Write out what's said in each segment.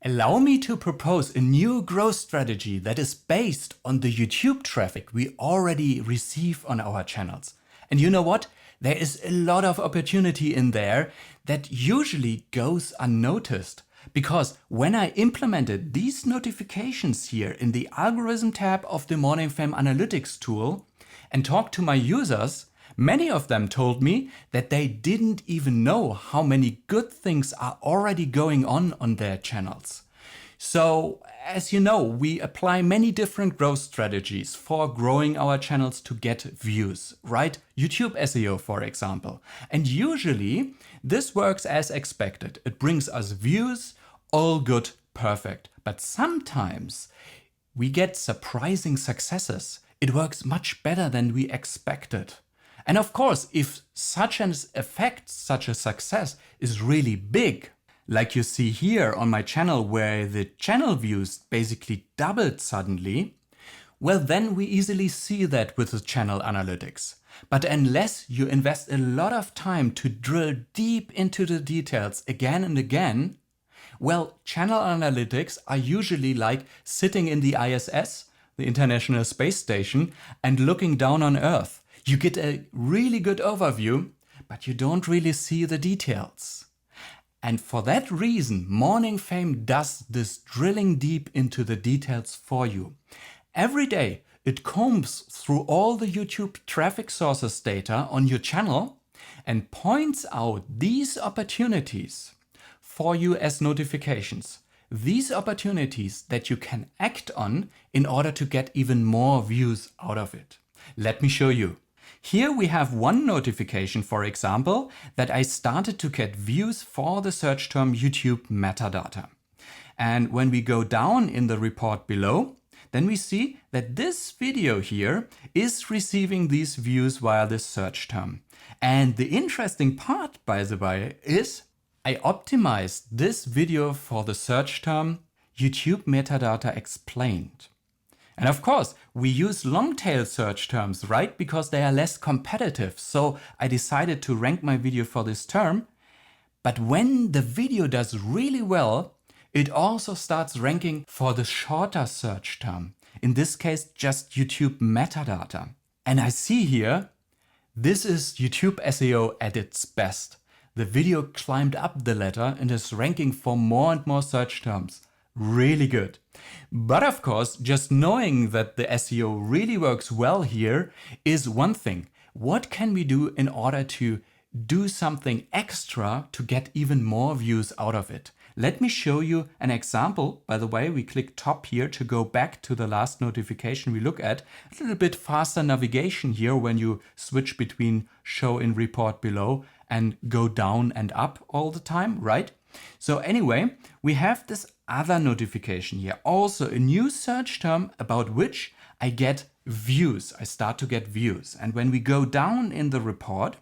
Allow me to propose a new growth strategy that is based on the YouTube traffic we already receive on our channels. And you know what? There is a lot of opportunity in there that usually goes unnoticed. Because when I implemented these notifications here in the algorithm tab of the Morning Fame Analytics tool and talked to my users, many of them told me that they didn't even know how many good things are already going on their channels. So, as you know, we apply many different growth strategies for growing our channels to get views, right? YouTube SEO, for example. And usually this works as expected. It brings us views, all good, perfect. But sometimes we get surprising successes. It works much better than we expected. And of course, if such an effect, such a success is really big, like you see here on my channel where the channel views basically doubled suddenly, well then we easily see that with the channel analytics. But unless you invest a lot of time to drill deep into the details again and again, well, channel analytics are usually like sitting in the ISS, the International Space Station, and looking down on Earth. You get a really good overview, but you don't really see the details. And for that reason, Morning Fame does this drilling deep into the details for you. Every day, it combs through all the YouTube traffic sources data on your channel and points out these opportunities for you as notifications. These opportunities that you can act on in order to get even more views out of it. Let me show you. Here we have one notification, for example, that I started to get views for the search term YouTube metadata. And when we go down in the report below, then we see that this video here is receiving these views via this search term. And the interesting part, by the way, is I optimized this video for the search term YouTube metadata explained. And of course, we use long tail search terms, right? Because they are less competitive. So I decided to rank my video for this term. But when the video does really well, it also starts ranking for the shorter search term. In this case, just YouTube metadata. And I see here, this is YouTube SEO at its best. The video climbed up the ladder and is ranking for more and more search terms. Really good. But of course, just knowing that the SEO really works well here is one thing. What can we do in order to do something extra to get even more views out of it? Let me show you an example. By the way, we click top here to go back to the last notification we look at. A little bit faster navigation here when you switch between show in report below and go down and up all the time, right? So anyway, we have this other notification here, also a new search term about which I get views. I start to get views. And when we go down in the report,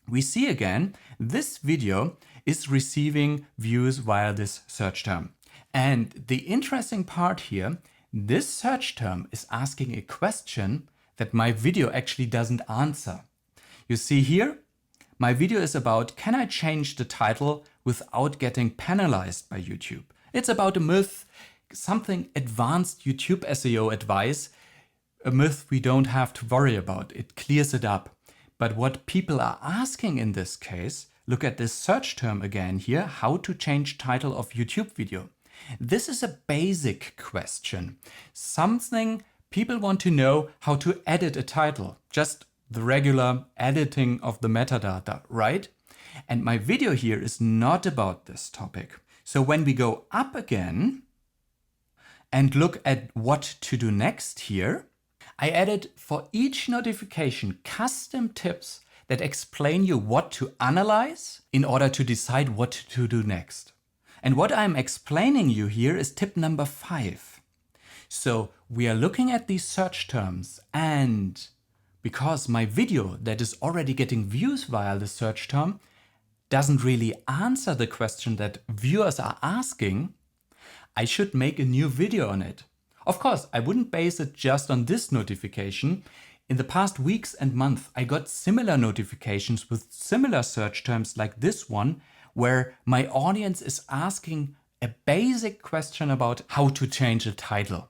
we see again, this video is receiving views via this search term. And the interesting part here, this search term is asking a question that my video actually doesn't answer. You see here, my video is about, can I change the title without getting penalized by YouTube? It's about a myth, something advanced YouTube SEO advice, a myth we don't have to worry about. It clears it up. But what people are asking in this case, look at this search term again here, how to change title of YouTube video. This is a basic question. Something people want to know how to edit a title, just the regular editing of the metadata, right? And my video here is not about this topic. So when we go up again and look at what to do next here, I added for each notification custom tips that explain you what to analyze in order to decide what to do next. And what I'm explaining you here is tip number 5. So we are looking at these search terms, and because my video that is already getting views via the search term doesn't really answer the question that viewers are asking, I should make a new video on it. Of course, I wouldn't base it just on this notification. In the past weeks and months, I got similar notifications with similar search terms like this one, where my audience is asking a basic question about how to change a title.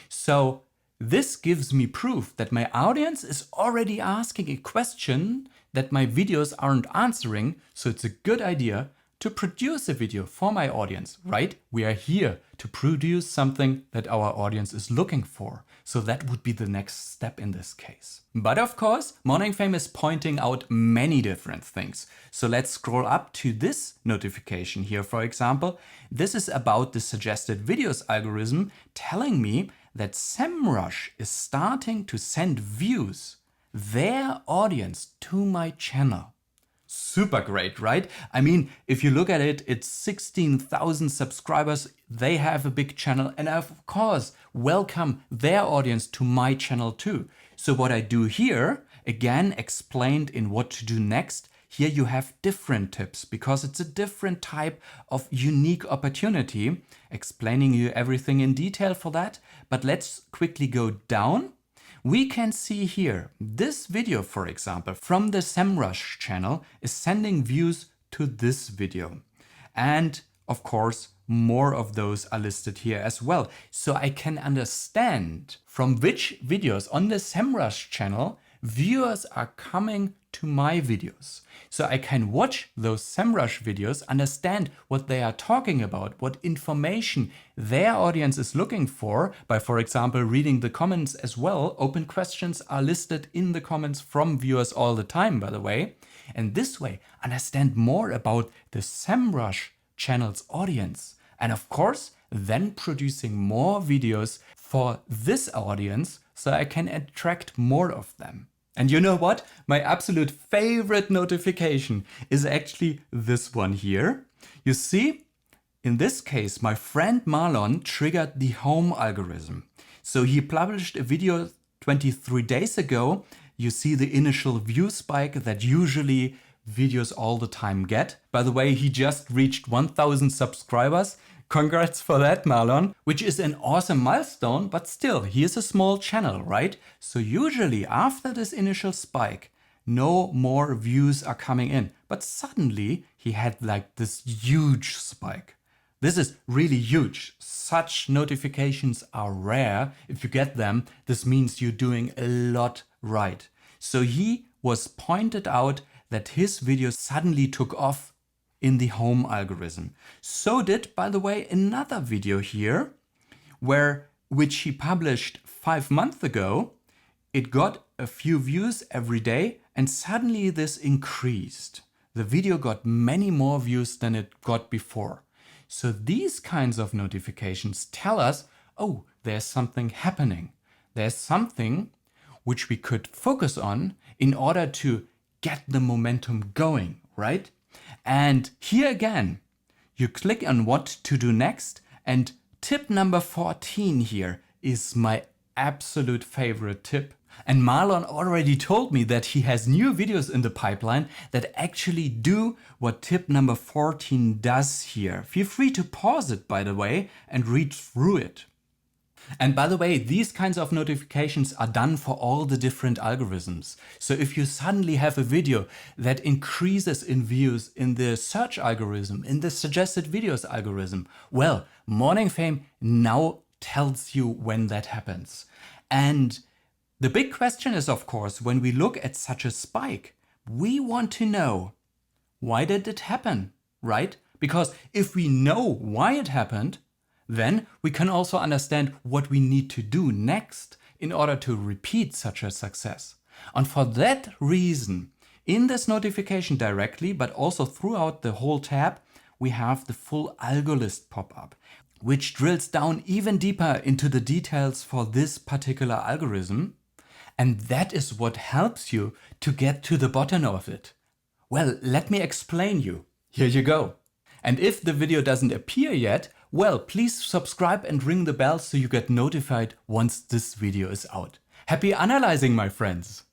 So this gives me proof that my audience is already asking a question that my videos aren't answering, so it's a good idea to produce a video for my audience, right? We are here to produce something that our audience is looking for. So that would be the next step in this case. But of course, Morning Fame is pointing out many different things. So let's scroll up to this notification here, for example. This is about the suggested videos algorithm telling me that SEMrush is starting to send views, their audience, to my channel. Super great, right? I mean, if you look at it, it's 16,000 subscribers. They have a big channel, and of course, welcome their audience to my channel too. So what I do here, again, explained in what to do next. Here you have different tips because it's a different type of unique opportunity. Explaining you everything in detail for that. But let's quickly go down. We can see here, this video, for example, from the SEMrush channel is sending views to this video. And of course, more of those are listed here as well. So I can understand from which videos on the SEMrush channel viewers are coming to my videos. So I can watch those SEMrush videos, understand what they are talking about, what information their audience is looking for by, for example, reading the comments as well. Open questions are listed in the comments from viewers all the time, by the way. And this way, understand more about the SEMrush channel's audience. And of course, then producing more videos for this audience so I can attract more of them. And you know what? My absolute favorite notification is actually this one here. You see, in this case, my friend Marlon triggered the home algorithm. So he published a video 23 days ago. You see the initial view spike that usually videos all the time get. By the way, he just reached 1,000 subscribers. Congrats for that, Marlon, which is an awesome milestone, but still, he is a small channel, right? So usually after this initial spike, no more views are coming in. But suddenly he had like this huge spike. This is really huge. Such notifications are rare. If you get them, this means you're doing a lot right. So he was pointed out that his video suddenly took off in the home algorithm. So did, by the way, another video here, which he published 5 months ago. It got a few views every day and suddenly this increased. The video got many more views than it got before. So these kinds of notifications tell us, oh, there's something happening. There's something which we could focus on in order to get the momentum going, right? And here again, you click on what to do next, and tip number 14 here is my absolute favorite tip. And Marlon already told me that he has new videos in the pipeline that actually do what tip number 14 does here. Feel free to pause it, by the way, and read through it. And by the way, these kinds of notifications are done for all the different algorithms. So if you suddenly have a video that increases in views in the search algorithm, in the suggested videos algorithm, well, Morning Fame now tells you when that happens. And the big question is, of course, when we look at such a spike, we want to know, why did it happen, right? Because if we know why it happened, then we can also understand what we need to do next in order to repeat such a success. And for that reason, in this notification directly, but also throughout the whole tab, we have the full Algolist pop-up, which drills down even deeper into the details for this particular algorithm. And that is what helps you to get to the bottom of it. Well, let me explain you. Here you go. And if the video doesn't appear yet, well, please subscribe and ring the bell so you get notified once this video is out. Happy analyzing, my friends!